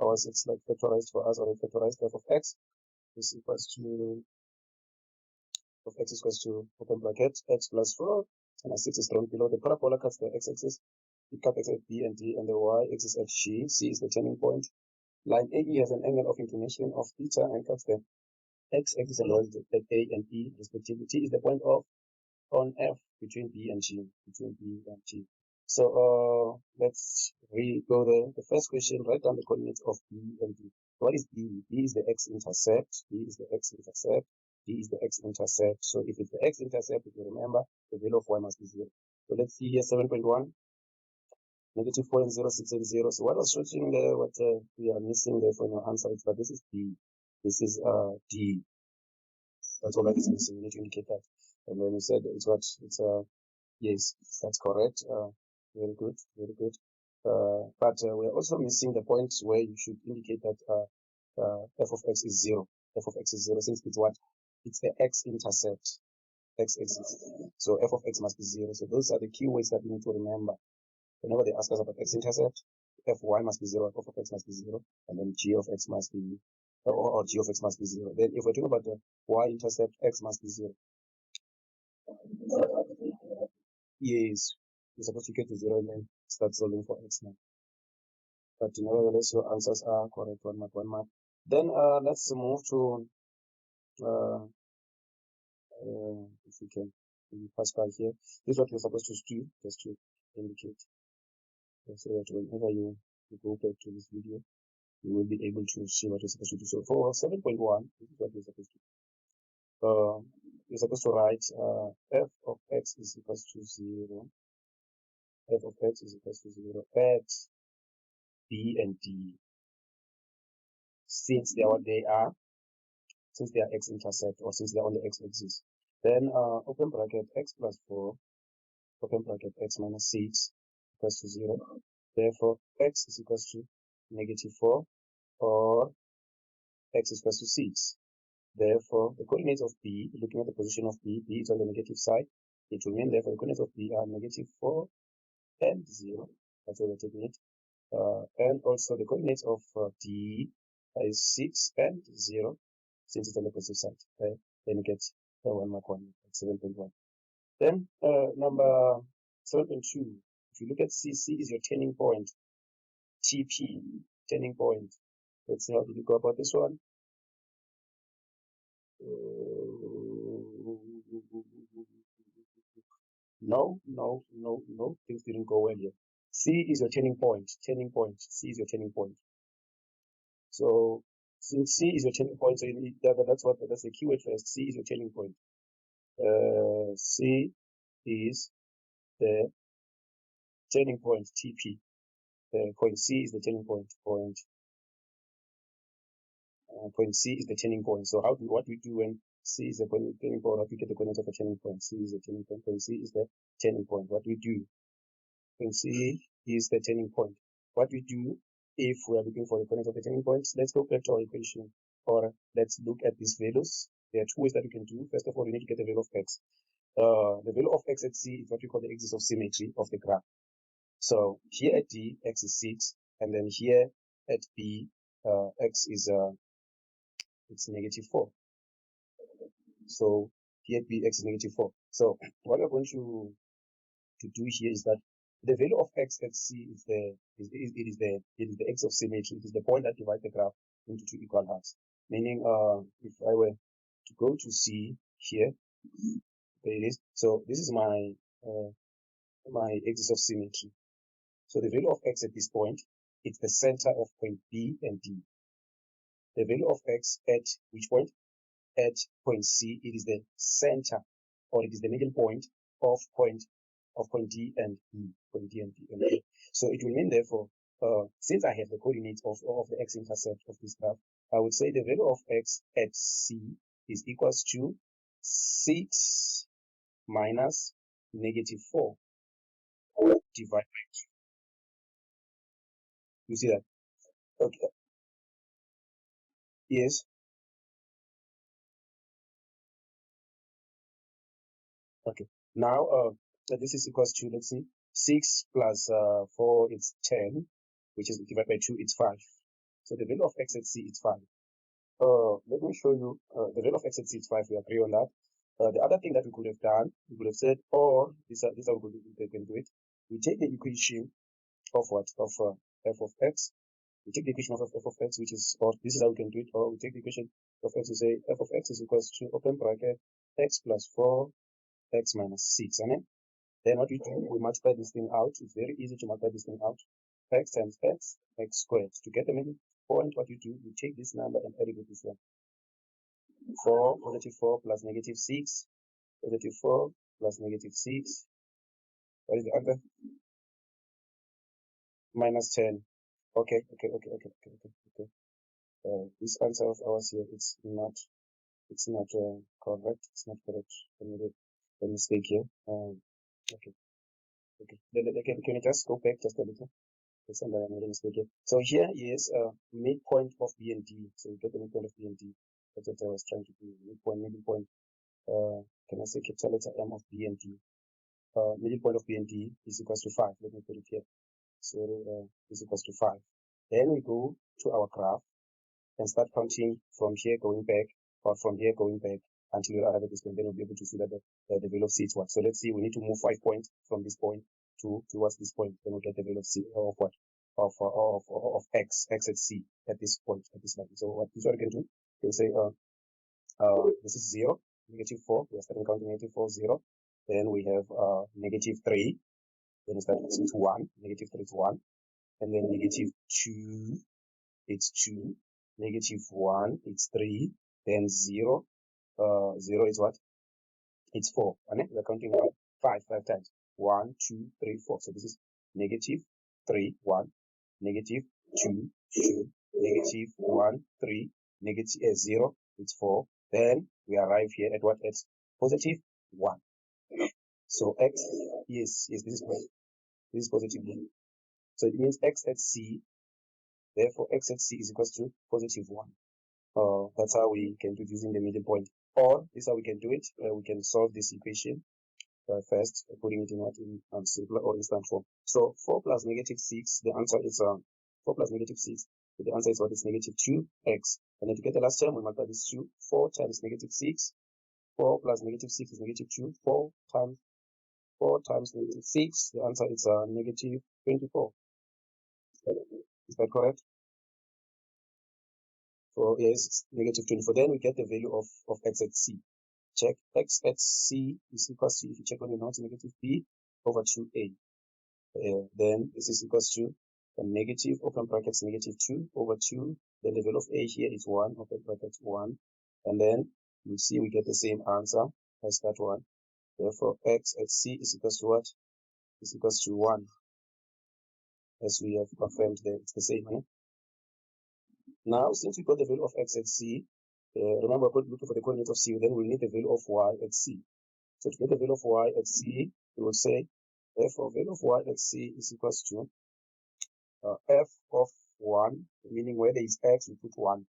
ours it's like factorized for us, or factorized f of x is equals to x is equals to open bracket x plus 4 and 6 is thrown below. The parabola cuts the x-axis. It cuts x at B and D, and the y-axis at G. C is the turning point. Line AE has an angle of inclination of theta and cuts the x-axis and y at A and E respectively. T is the point of on F between B and G. So let's re-go there. The first question, write down the coordinates of B and D. What is B? B is the x-intercept. B is the x-intercept. D is the x-intercept. So if it's the x-intercept, if you remember, the value of y must be 0. So let's see here, 7.1, negative 4 and 0, 6 and 0. So what I was showing there, what we are missing there for your answer is that this is B. This is D. That's all that is missing. You need to indicate that. And then you said it's what? It's yes, that's correct. Very good, very good. But we're also missing the point where you should indicate that f of x is 0. F of x is 0 since it's what? It's the x-intercept, x-axis. So f of x must be 0. So those are the key words that we need to remember. Whenever they ask us about x-intercept, fy must be 0, f of x must be 0, and then g of x must be, or g of x must be 0. Then if we're talking about the y-intercept, x must be 0. Yes, you're supposed to get to 0 and then start solving for x now. But nevertheless, your answers are correct. One mark. Then let's move to if we can pass by here. This is what you're supposed to do, just to indicate, so that whenever you go back to this video, you will be able to see what you're supposed to do. So for 7.1, this is what you're supposed to do. You're supposed to write f of x is equals to 0. F of x is equals to 0 at B and D. Since they are what they are, since they are x-intercept, or since they are on the x-axis. Then open bracket x plus 4, open bracket x minus 6 equals to 0. Therefore, x is equals to negative 4, or x is equals to 6. Therefore, the coordinates of B, looking at the position of B, B is on the negative side. It will mean, therefore, the coordinates of B are negative 4 and 0. That's why we're taking it. And also the coordinates of D is 6 and 0, since it's on the positive side. Okay? Then you get 1 mark 1, 7.1. Then number 7.2, if you look at C, C is your turning point. TP, turning point. Let's see how did you go about this one. No, things didn't go well here. C is your turning point. C is your turning point. So since C is your turning point, so that's the keyword first. C is your turning point. C is the turning point, TP. Point C is the turning point. Point C is the turning point. So what we do when C is the turning point, how do we get the coordinates of a turning point? C is the turning point. Point C is the turning point. What we do? Point C is the turning point. What we do if we are looking for the coordinates of the turning points, let's go back to our equation, or let's look at these values. There are two ways that we can do. First of all, we need to get the value of x. The value of x at C is what we call the axis of symmetry of the graph. So here at D, x is 6, and then here at B, x is it's negative 4. So here at B, x is negative 4. So what we're going to do here is that the value of x at C is the axis of symmetry. It is the point that divides the graph into two equal halves. Meaning, if I were to go to C here, there it is. So this is my my axis of symmetry. So the value of x at this point, it's the center of point B and D. The value of x at which point? At point C, it is the center, or it is the middle point of point D and E. Okay. So it will mean, therefore, since I have the coordinates of the x-intercept of this graph, I would say the value of x at C is equals to 6 minus negative 4 divided by 2. You see that? Okay. Yes. Okay. Now, this is equals to, let's see, 6 plus 4 is 10, which is divided by 2, it's 5. So the value of x at c is 5. Let me show you the value of x at c is 5. We agree on that. The other thing that we could have done, we could have said, or this is how we can do it. We take the equation of what? Of f of x. We take the equation of f of x, which is, or this is how we can do it, or we take the equation of x, we say f of x is equals to open bracket x plus 4 x minus 6. And then what we do, we multiply this thing out. It's very easy to multiply this thing out. X times x squared. To get the middle point, what you do, you take this number and add it with this one. 4, positive 4 plus negative 6, positive 4 plus negative 6. What is the answer? Minus 10. Okay. This answer of ours here, it's not correct. It's not correct. I made a mistake here. Okay. Can you just go back just a little? I made a mistake here. So here is midpoint of B and D. So you get the midpoint of B and D. That's what I was trying to do. Middle point. Can I say capital letter M of B and D? Middle point of B and D is equals to 5. Let me put it here. So is equals to 5. Then we go to our graph and start counting from here going back, or from here going back until we arrive at this point. Then we'll be able to see that the value of C is what. So let's see, we need to move 5 points from this point towards this point. Then we'll get the value of C of what? Of x at C at this point, at this line. So what we can do, we say this is 0, negative 4. We're starting counting negative 4, 0. Then we have negative 3. Then we start to 1, negative 3 to 1. And then negative 2, it's 2. Negative 1, it's 3. Then 0. 0 is what? It's 4. And we're counting 5 times. 1, 2, 3, 4. So this is negative 3, 1. Negative 2, 2. Negative 1, 3. Negative 0, it's 4. Then we arrive here at what? At positive 1. So x, yes, this is positive 1. So it means x at C, therefore x at C is equals to positive 1. That's how we can do it using the middle point. Or this is how we can do it. We can solve this equation first, putting it in what, in simpler or instant form. So 4 plus negative 6, the answer is 4 plus negative 6. So the answer is what? Is negative 2x. And then to get the last term, we multiply this 2. 4 times negative 6. 4 plus negative 6 is negative 2. 4 times negative 6. The answer is negative 24. Is that correct? So yes, it's negative 24. Then we get the value of x at C. Check x at C is equals to, if you check on your notes, negative b over 2a. Then this is equals to a negative, open brackets, negative 2 over 2. Then the value of a here is 1, open brackets 1. And then you see we get the same answer as that one. Therefore, x at C is equals to what? Is equals to 1. As we have confirmed there, it's the same. Right? Now, since we got the value of x at C, remember, looking for the coordinate of C, then we'll need the value of y at C. So to get the value of y at C, we will say, therefore, value of y at C is equals to f of 1, meaning where there is x, we put 1.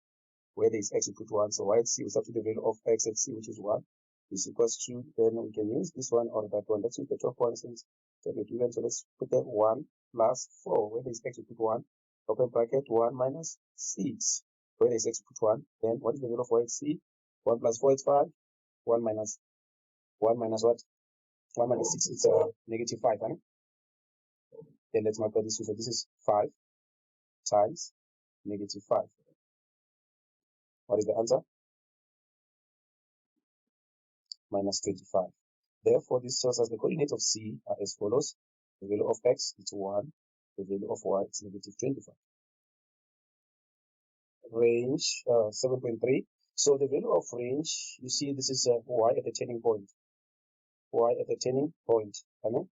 Where there is x, we put 1. So y at C, we start with the value of x at C, which is 1, is equals to, then we can use this one or that one. Let's use the top one since they're given. So let's put that 1 plus 4. Where there is x, we put 1. Open bracket 1 minus 6. Where there is x, we put 1. Then what is the value of y at C? 1 plus 4 is 5. 1 minus what? 1 minus 6 is negative 5. Right? Then let's multiply this two. So this is 5 times negative 5. What is the answer? Minus 25. Therefore, this tells us the coordinates of C are as follows. The value of x is 1. The value of y is negative 25. Range 7.3. So the value of range, you see this is y at the turning point. Y at the turning point. Right?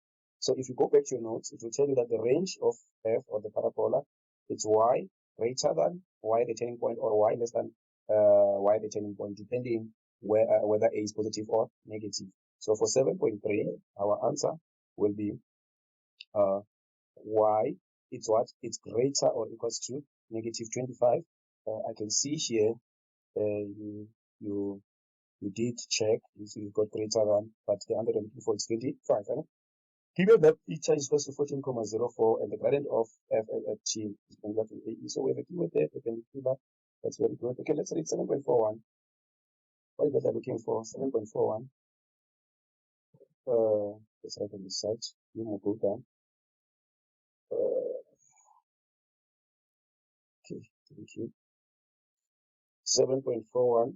So if you go back to your notes, it will tell you that the range of f or the parabola is y greater than y at the turning point, or y less than y at the turning point, depending whether a is positive or negative. So for 7.3, our answer will be y, it's what? It's greater or equals to negative 25. I can see here you did check, you got greater than, but the answer I'm looking for is 25. Right? Given that theta is equal to 14,04 and the gradient of f at t is perpendicular to AE, so we have a keyword there, perpendicular. That's very good. Okay, let's read 7.41. What is that I'm looking for? 7.41. Let's write on this side. You will go down. Okay, thank you. 7.41.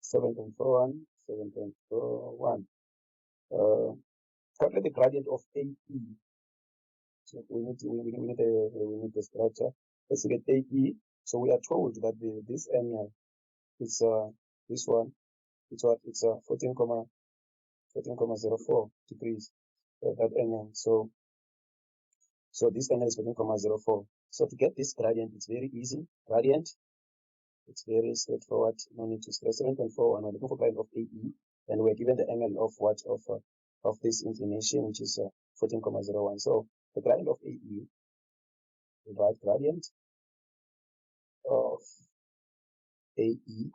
7.41. 7.41. Calculate the gradient of AE. So we need the structure. Let's get AE. So we are told that this angle is this one. It's what? It's 14,04 degrees. That angle. So this angle is 14,04. So to get this gradient, it's very easy. Gradient. It's very straightforward. No need to stress. 7.41. We're looking for gradient of AE, and we're given the angle of what of this inclination, which is 14,01. So the gradient of AE, the right gradient of AE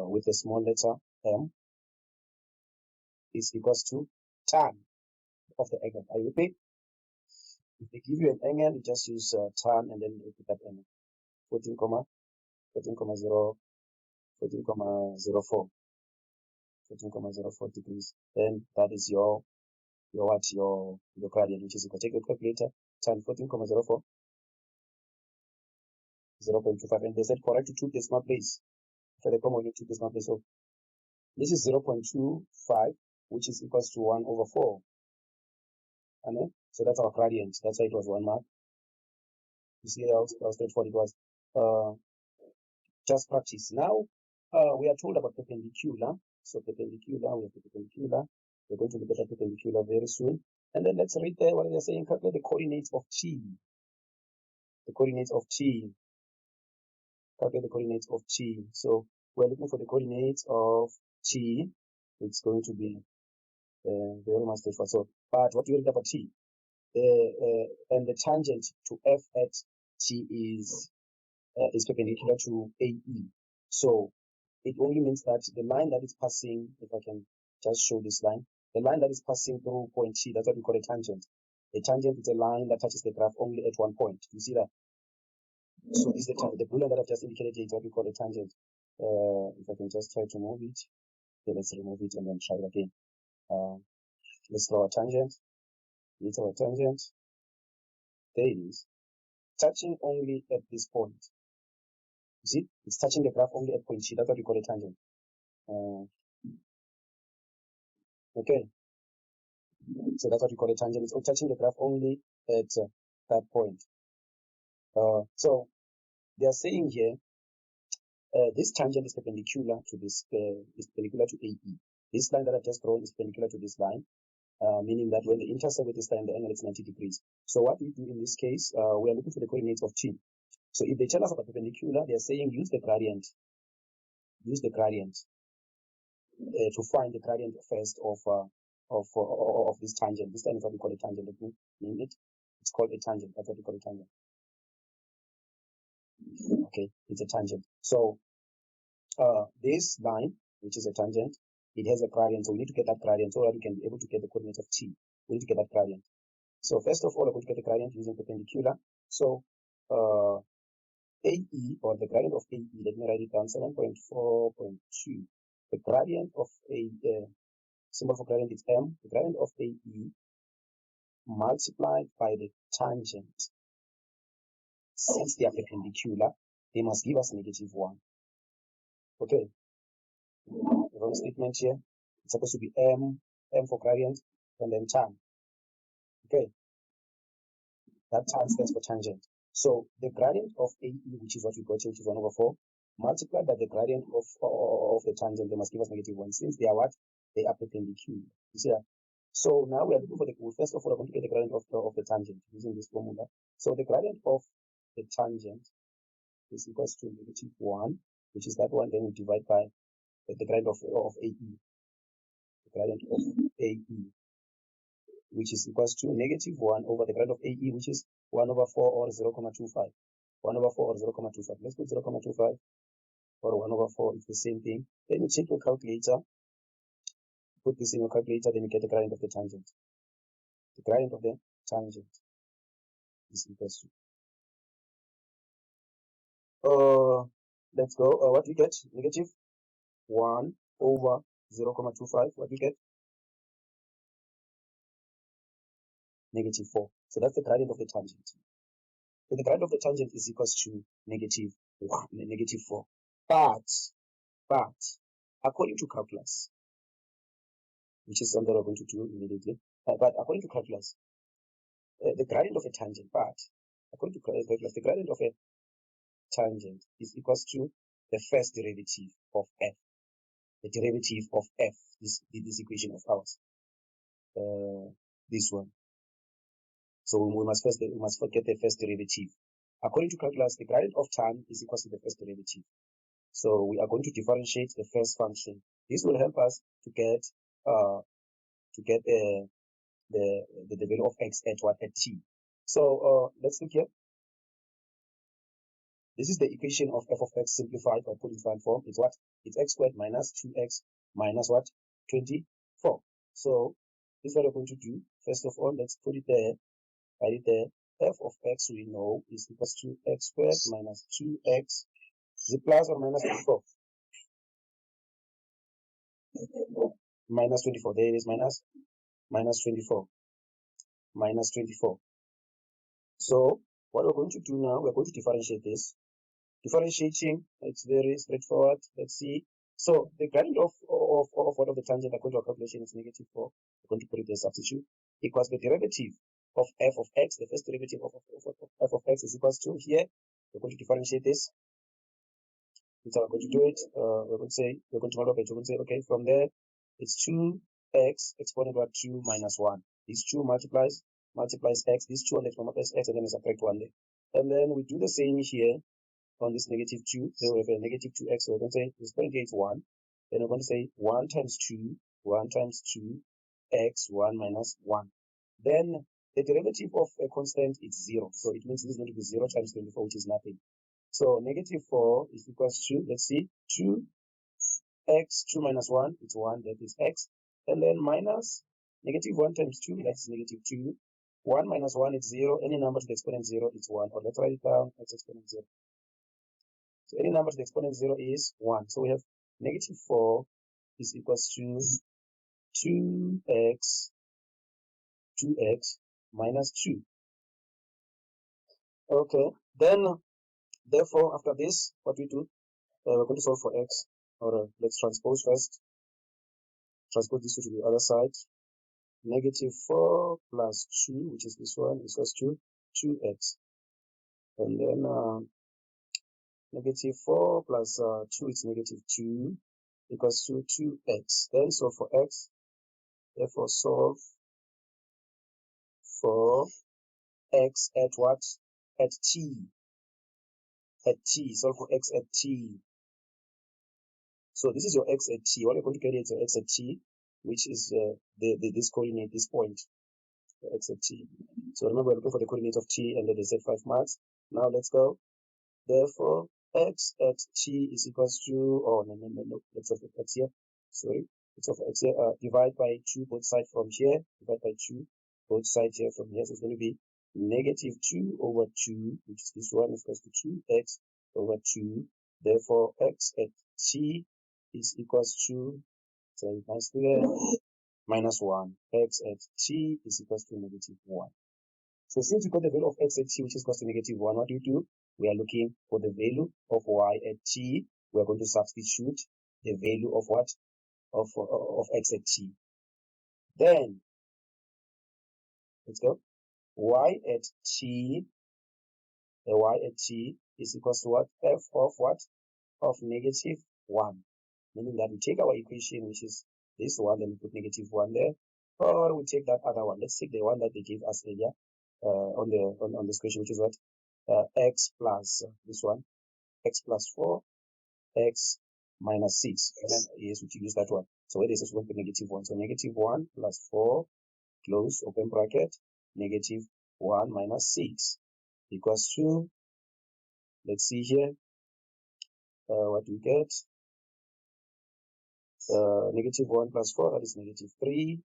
with a small letter m is equals to tan of the angle. Are you with me? If they give you an angle, you just use tan and then repeat that angle. 14,04. 14,04 degrees. Then that is your gradient, which is equal. Take your calculator, tan 14,04, 0.25, and they said correct to 2 decimal place. For the common 2 decimal place. So this is 0.25, which is equals to 1/4. And so that's our gradient. That's why it was 1 mark. You see how straightforward it was. Just practice. Now we are told about perpendicular. So perpendicular, we have the perpendicular. We're going to look at the perpendicular very soon. And then let's read there what they're saying. Calculate the coordinates of t. The coordinates of t. Calculate the coordinates of t. So we're looking for the coordinates of t. It's going to be very much straightforward. So, but what do you read about t? And the tangent to f at t is perpendicular to AE. So it only means that the line that is passing, if I can just show this line, the line that is passing through point T, that's what we call a tangent. A tangent is a line that touches the graph only at one point. You see that? So this is the blue line that I've just indicated is what we call a tangent. If I can just try to move it, okay, let's remove it and then try it again. Let's draw a tangent. It's our tangent. There it is. Touching only at this point. You see, it's touching the graph only at point T. That's what we call a tangent. Okay. So that's what we call a tangent. It's touching the graph only at that point. So they are saying here, this tangent is perpendicular to this, is perpendicular to AE. This line that I've just drawn is perpendicular to this line, meaning that when they intersect with this line, the angle is 90 degrees. So what we do in this case, we are looking for the coordinates of t. So if they tell us about perpendicular, they are saying use the gradient. Use the gradient to find the gradient first of this tangent. This is what we call a tangent. Let me name it. It's called a tangent. That's what we call a tangent. Okay, it's a tangent. So this line, which is a tangent, it has a gradient. So we need to get that gradient so that we can be able to get the coordinates of t. We need to get that gradient. So first of all, we're going to get the gradient using perpendicular. So AE, or the gradient of AE, let me write it down, 7.4.2. The gradient of a symbol for gradient is m. The gradient of AE multiplied by the tangent. Since they are perpendicular, they must give us -1. Okay. The wrong statement here. It's supposed to be m for gradient, and then tan. Okay. That tan stands for tangent. So the gradient of AE, which is what we got here, which is 1/4, multiplied by the gradient of the tangent, they must give us -1. Since they are what? They are perpendicular. You see that? So now we are looking for the, first of all, we're going to get the gradient of the tangent using this formula. So the gradient of the tangent is equals to -1, which is that one. Then we divide by the gradient of AE. The gradient of AE, which is equals to -1 over the gradient of AE, which is 1/4 or 0.25. 1/4 or 0.25. Let's put 0.25 or 1/4. It's the same thing. Then you check your calculator. put this in your calculator, then you get the gradient of the tangent. The gradient of the tangent is equals to, let's go, what do you get? Negative 1 over 0.25, what do you get? Negative 4. So that's the gradient of the tangent. So the gradient of the tangent is equals to negative 1, negative 4. But, according to calculus, which is something we're going to do immediately, but according to calculus, the gradient of a tangent, according to calculus, the gradient of a tangent is equals to the first derivative of f. The derivative of f, this equation of ours, this one. So we must forget the first derivative. According to calculus, the gradient of tan is equal to the first derivative. So we are going to differentiate the first function. This will help us to get the value of x at what? At t. So let's look here. This is the equation of f of x simplified or put in final form. It's what? It's x squared minus 2x minus what? 24. So this is what we're going to do. First of all, let's put it there. Write it there. F of x we know is equals to x squared minus 2x. Is it plus or minus 24? Minus 24. There it is, minus 24. Minus 24. So what we're going to do now, we're going to differentiate this. Differentiating, it's very straightforward. Let's see. So the gradient of what of the tangent according to our calculation is negative 4. We're going to put it there, substitute, equals the derivative of f of x. The first derivative of f of x is equals to here. We're going to differentiate this. So we're going to do it. We're going to say, we're going to multiply it. We're going to say, okay, from there, it's 2x exponent what 2 minus 1. These 2 multiplies x. These 2 on the multiplies x, and then we subtract 1 there. And then we do the same here on this negative 2. So we have a negative 2x. So we're going to say this point here is 1. Then we're going to say 1 times 2, 1 times 2, x, 1 minus 1. Then the derivative of a constant is 0. So it means this is going to be 0 times 24, which is nothing. So negative 4 is equals to, let's see, 2x, 2 minus 1, it's 1, that is x. And then minus negative 1 times 2, that's negative 2. 1 minus 1 is 0. Any number to the exponent 0 is 1. Or let's write it down, x exponent 0. So any number to the exponent 0 is 1. So we have negative 4 is equals to 2x minus 2. Okay, then therefore after this, what we do, we're going to solve for x. Or let's transpose first. Transpose this to the other side. Negative 4 plus 2, which is this one, is equals to 2x. And then negative 4 plus 2 is negative 2 equals to 2x. Then solve for x. Therefore solve for x at what? At t. At t. Solve for x at t. So this is your x at t. What you're going to get is your x at t, which is this coordinate, this point, the x at t. So remember, we're looking for the coordinates of t, and then they said 5 marks. Now let's go. Therefore, x at t is equals to, oh, no. Let's solve for x here. Sorry. Let's solve for x here. Divide by 2 both sides from here. Divide by 2 both sides here from here. So it's going to be negative 2 over 2, which is this one, is equals to 2x over 2. Therefore, x at t is equals to, so nicely there, minus 1. X at t is equals to negative 1. So since we got the value of x at t, which is equals to negative 1, what do? We are looking for the value of y at t. We are going to substitute the value of what? Of x at t. Then, let's go. Y at t is equals to what? F of what? Of negative 1. Meaning that we take our equation, which is this one, then we put negative 1 there. Or we take that other one. Let's take the one that they gave us earlier on this question, which is what? X plus this one, x plus 4, x minus 6. And then, yes, we use that one. So where this is going to be negative 1. So negative 1 plus 4, close, open bracket, negative 1 minus 6 equals to, let's see here, what do we get? negative 1 plus 4, that is negative 3,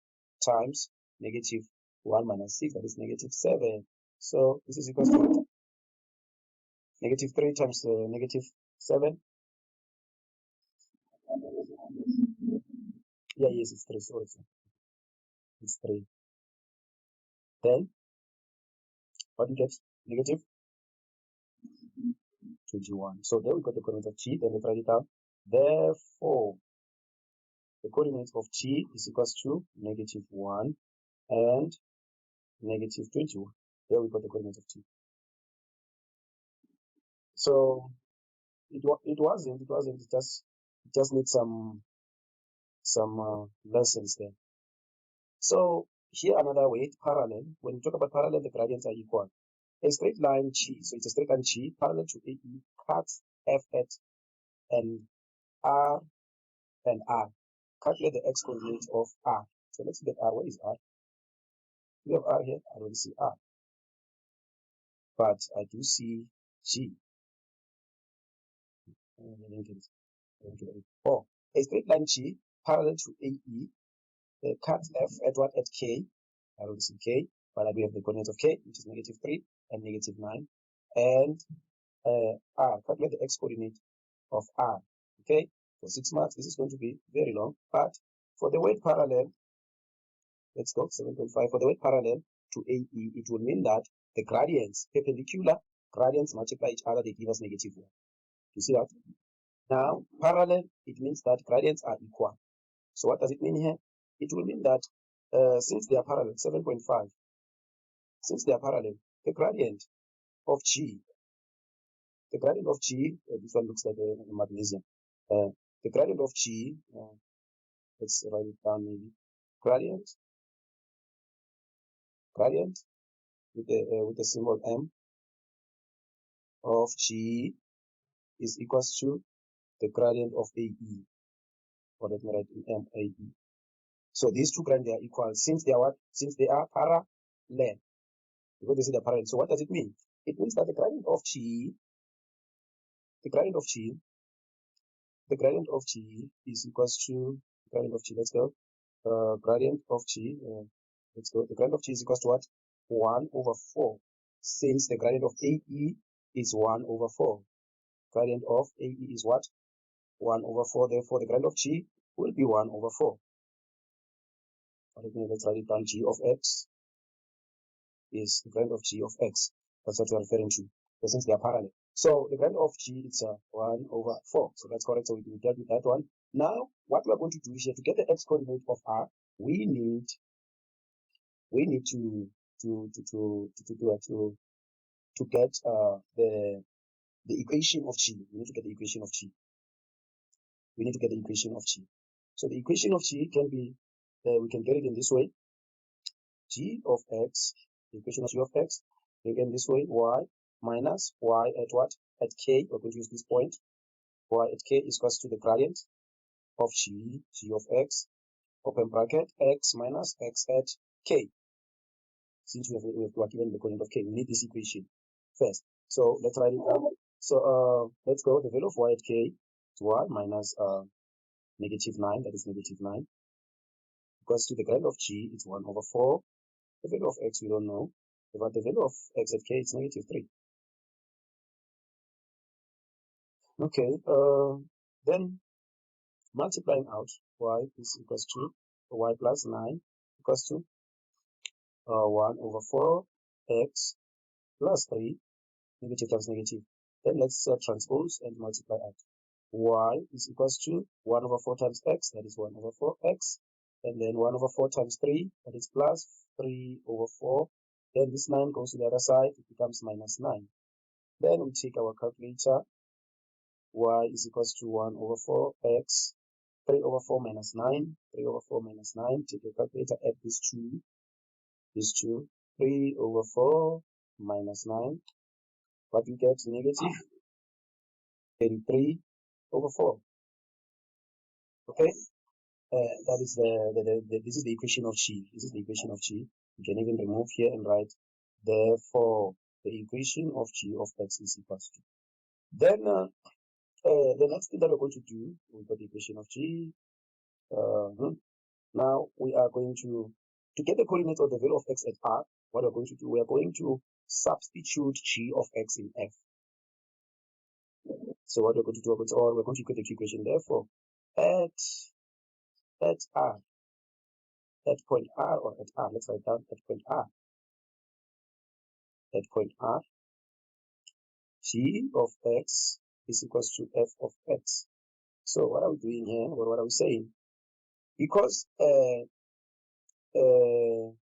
times negative 1 minus 6, that is negative 7. So this is equal to negative 3 times negative 7. Yeah, yes, it's 3. Sorry, it's 3. Then what do you get? Negative 21. So there we got the coordinates of t. Then let's write it down. Therefore, the coordinates of t is equals to negative 1 and negative 21. There we got the coordinates of t. So it wasn't. It just needs some lessons there. So here another way, parallel. When you talk about parallel, the gradients are equal. A straight line G, so it's a straight line G parallel to AE cuts F at and R and R. Calculate the x coordinate of R. So let's get R. Where is R? We have R here. I don't see R, but I do see G. Oh, a straight line G parallel to AE cuts F at what? At K. I don't see K, but I do have the coordinates of K, which is negative 3 and negative 9. And R, calculate the x coordinate of R. Okay, for 6 marks, this is going to be very long, but for the word parallel, let's go 7.5. For the word parallel to AE, it will mean that the gradients, perpendicular gradients multiply each other, they give us negative 1. You see that? Now, parallel, it means that gradients are equal. So what does it mean here? It will mean that since they are parallel, 7.5, since they are parallel, the gradient of G, this one looks like a magnesium. The gradient of G, let's write it down maybe. Gradient with the symbol M of G is equals to the gradient of AE, or let me write in M AE. So these two gradients are equal since they are what? Since they are parallel. Because they say they're parallel. So what does it mean? It means that the gradient of G is equals to gradient of G. Let's go. Gradient of G. Let's go. The gradient of G is equals to what? 1 over 4. Since the gradient of AE is 1 over 4. Gradient of AE is what? 1 over 4. Therefore, the gradient of G will be 1 over 4. Let's write it down. G of x is the gradient of G of x. That's what we're referring to. Since they are parallel. So the gradient of G is 1 over 4. So that's correct. So we dealt with that one. Now, what we're going to do here to get the x coordinate of R, we need to get the equation of G. We need to get the equation of G. So the equation of G can be, we can get it in this way. G of x, the equation of G of x, again this way, y minus y at what? At k, we're going to use this point. Y at k is equals to the gradient of G of x, open bracket, x minus x at k. Since we have given the coordinate of k, we need this equation first. So let's write it down. So let's go. The value of y at k is y minus negative 9, that is negative 9, equals to the gradient of G is 1 over 4. The value of x we don't know, but the value of x at k is negative 3. Okay, then multiplying out, y is equals to y plus 9 equals to 1 over 4 x plus 3, negative times negative. Then let's transpose and multiply out. Y is equals to 1 over 4 times x, that is 1 over 4 x, and then 1 over 4 times 3, that is plus 3 over 4. Then this 9 goes to the other side, it becomes minus 9. Then we take our calculator. Y is equals to 1 over 4 x, 3 over 4 minus 9, 3 over 4 minus 9. Take your calculator, add these two. 3 over 4 minus 9. What we get? Negative 33 over 4. Okay, that is this is the equation of G. You can even remove here and write, therefore the equation of G of x is equals to. Then the next thing that we're going to do, we've got the equation of G. Now we are going to get the coordinates of the value of x at r. What we're going to do, we are going to substitute g of x in f. So what we're going to do, we're going to create the equation. Therefore, at r, at point r, or at r, let's write down at point r. At point r, g of x is equals to f of x. So what are we doing here? What are we saying? Because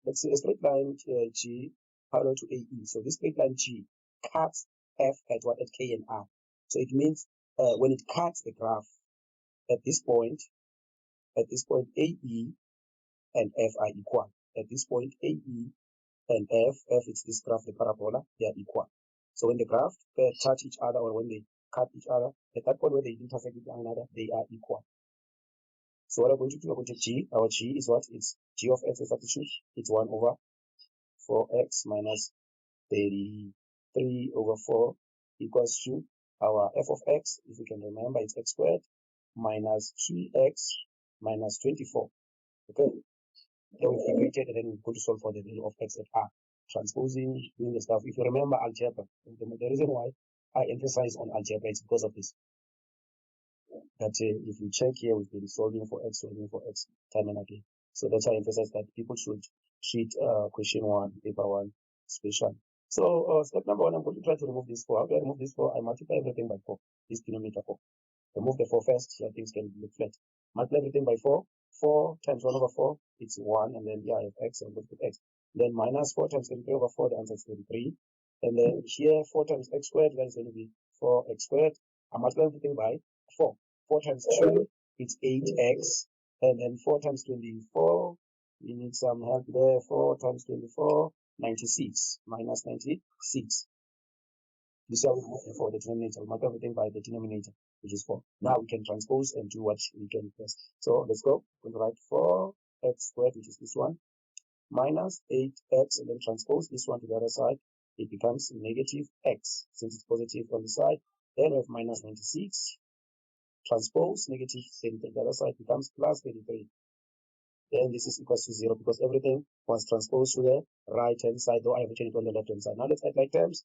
let's say a straight line G parallel to AE. So this straight line G cuts F at what? At K and R. So it means when it cuts the graph at this point AE and F are equal. At this point AE and F is this graph, the parabola, they are equal. So when the graph touch each other, or when they cut each other, at that point where they intersect with one another, they are equal. So what I'm going to do, I'm going to G. Our G is what? It's G of x, substitute. It's 1 over 4x minus 33 over 4 equals to our f of x. If you can remember, it's x squared minus 3x minus 24. Okay. Then we integrated, and then we go to solve for the value of x at r. Transposing, doing the stuff. If you remember algebra, the reason why I emphasize on algebra is because of this. That if you check here, we've been solving for x time and again. So that's why I emphasize that people should treat question 1, paper 1 special. So step number 1, I'm going to try to remove this 4. How do I remove this 4? I multiply everything by 4. This denominator 4. Remove the 4 first, so things can look flat. Multiply everything by 4. 4 times 1 over 4, it's 1, and then I have x, I'm going to put x. Then minus 4 times 33 over 4, the answer is 33. And then here 4 times x squared, that is going to be 4x squared. I multiply everything by 4. 4 times 2, it's 8x. And then 4 times 24, we need some help there. 4 times 24, 96, minus 96. This is how we move for the denominator. We multiply everything by the denominator, which is 4. Now we can transpose and do what we can first. So let's go. We're going to write 4x squared, which is this one, minus 8x, and then transpose this one to the other side. It becomes negative x, since it's positive on the side. Then we have minus 96. Transpose negative 33, the other side becomes plus 33. Then this is equals to 0 because everything was transposed to the right hand side, though I have written it on the left hand side. Now let's add like terms.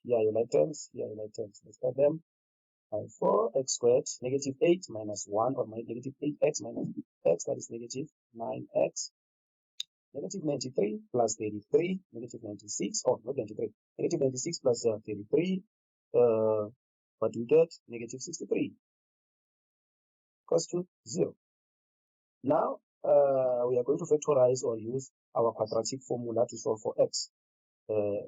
Here you like terms, here you like terms. Let's add them. 4x squared, negative 8 minus 1, or negative 8x minus x, that is negative 9x. Negative 93 plus 33, negative 96, oh, not 93, negative 96 plus 33, what do we get? Negative 63 equals to 0. Now, we are going to factorize or use our quadratic formula to solve for x.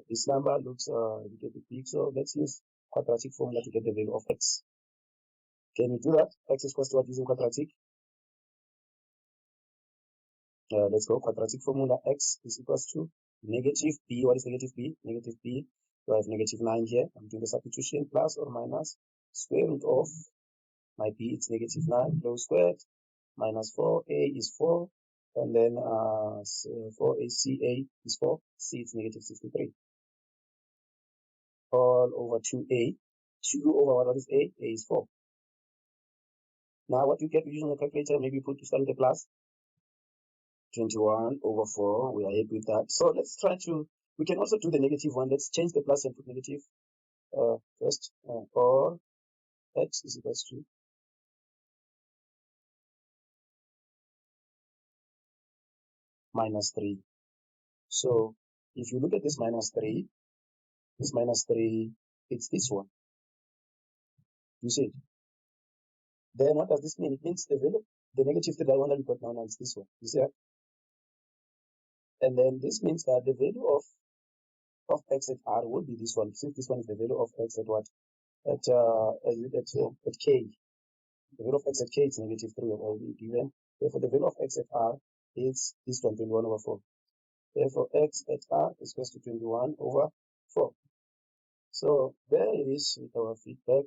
This number looks a little bit big, so let's use quadratic formula to get the value of x. Can we do that? X is equals to what using quadratic? Let's go. Quadratic formula, x is equals to negative b. What is negative b? Negative b. So I have negative 9 here. I'm doing the substitution, plus or minus square root of my b. It's negative 9, close squared, minus 4a is 4, and then 4ac is 4, c is negative 63. All over 2a. 2 over what is a? A is 4. Now what you get using a calculator, maybe put to start with a plus. 21 over 4, we are happy with that. So let's try to, we can also do the negative one. Let's change the plus and put negative first, or x is equals to minus 3. So if you look at this minus 3, it's this one. You see it? Then what does this mean? It means the value, the negative 3, the one that we got now is this one. You see that? And then this means that the value of x at r would be this one, since this one is the value of x at what? At k. The value of x at k is negative 3 of all we given. Therefore, the value of x at r is this one, 21 over 4. Therefore, x at r is equal to 21 over 4. So there it is with our feedback.